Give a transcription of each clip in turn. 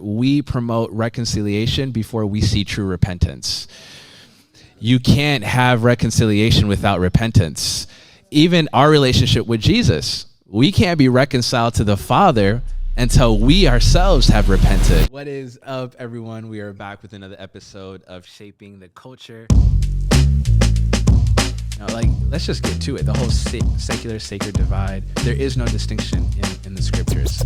We promote reconciliation before we see true repentance. You can't have reconciliation without repentance. Even our relationship with Jesus, we can't be reconciled to the Father until we ourselves have repented. What is up, everyone? We are back with another episode of Shaping the Culture. Let's just get to it. The whole secular sacred divide. There is no distinction in the scriptures.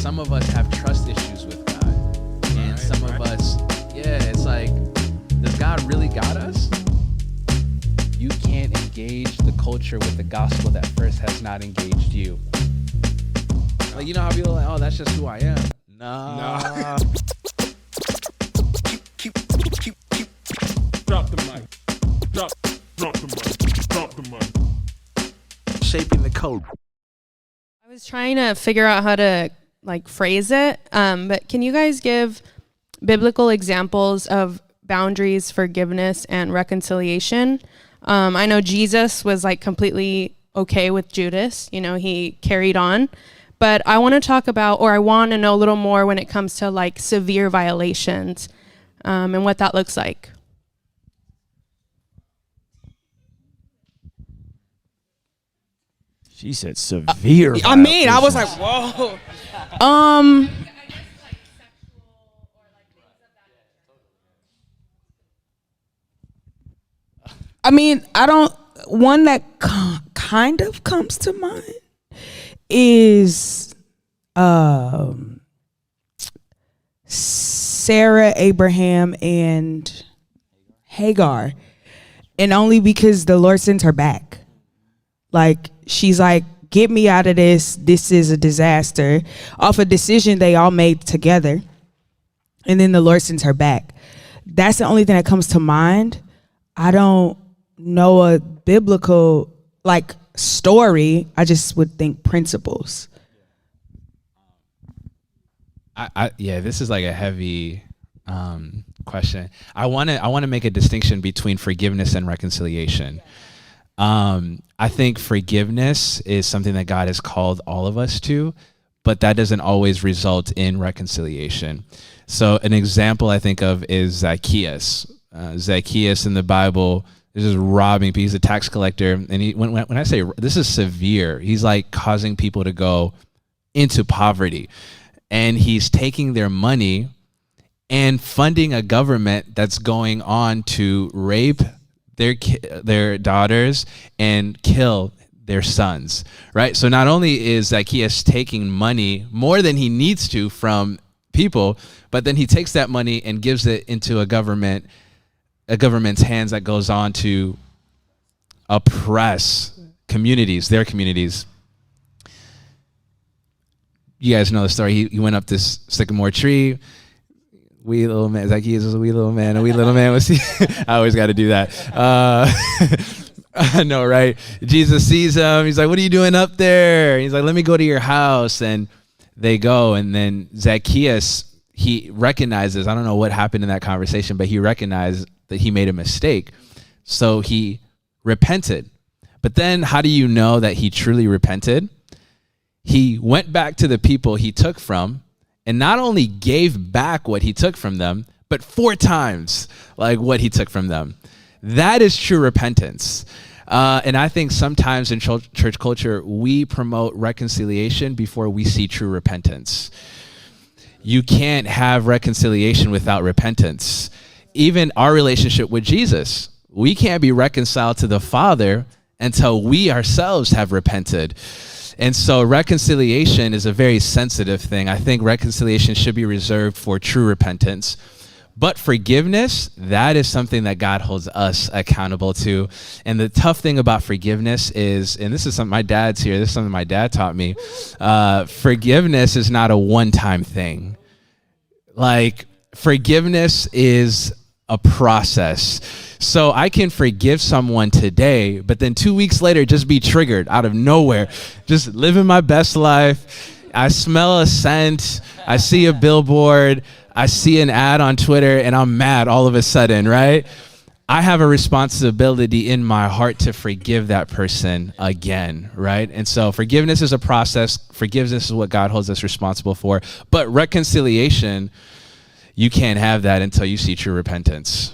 Some of us have trust issues with God, and some of us, it's like, does God really got us? You can't engage the culture with the gospel that first has not engaged you. Like, you know how people are like, oh, that's just who I am. No. Keep. Drop the mic. Drop the mic. Shaping the code. I was trying to figure out how to phrase it, but can you guys give biblical examples of boundaries, forgiveness, and reconciliation? I know Jesus was completely okay with Judas. He carried on. But I want to talk about, or I want to know a little more when it comes to severe violations and what that looks like. She said severe. I was like, whoa. One that kind of comes to mind is Sarah, Abraham, and Hagar. And only because the Lord sends her back. She's like, get me out of this. This is a disaster. Off a decision they all made together. And then the Lord sends her back. That's the only thing that comes to mind. I don't know a biblical story. I just would think principles. This is a heavy question. I want to make a distinction between forgiveness and reconciliation. I think forgiveness is something that God has called all of us to, but that doesn't always result in reconciliation. So an example I think of is Zacchaeus. Zacchaeus in the Bible is just robbing people. He's a tax collector. And when I say this is severe, he's causing people to go into poverty. And he's taking their money and funding a government that's going on to rape their daughters and kill their sons, right? So not only is Zacchaeus taking money more than he needs to from people, but then he takes that money and gives it into a government's hands that goes on to oppress their communities. You guys know the story. He went up this sycamore tree. Wee little man. Zacchaeus was a wee little man. A wee little man was. I always got to do that. I know, right? Jesus sees him. He's like, "What are you doing up there?" He's like, "Let me go to your house." And they go, and then Zacchaeus, he recognizes. I don't know what happened in that conversation, but he recognized that he made a mistake, so he repented. But then, how do you know that he truly repented? He went back to the people he took from, and not only gave back what he took from them, but 4 times what he took from them. That is true repentance. And I think sometimes in church culture, we promote reconciliation before we see true repentance. You can't have reconciliation without repentance. Even our relationship with Jesus, we can't be reconciled to the Father until we ourselves have repented. And so reconciliation is a very sensitive thing. I think reconciliation should be reserved for true repentance. But forgiveness, that is something that God holds us accountable to. And the tough thing about forgiveness is, and this is something, my dad's here, this is something my dad taught me, forgiveness is not a one-time thing. Forgiveness is a process. So I can forgive someone today, but then 2 weeks later, just be triggered out of nowhere. Just living my best life. I smell a scent. I see a billboard. I see an ad on Twitter, and I'm mad all of a sudden, right? I have a responsibility in my heart to forgive that person again, right? And so forgiveness is a process. Forgiveness is what God holds us responsible for. But reconciliation, you can't have that until you see true repentance.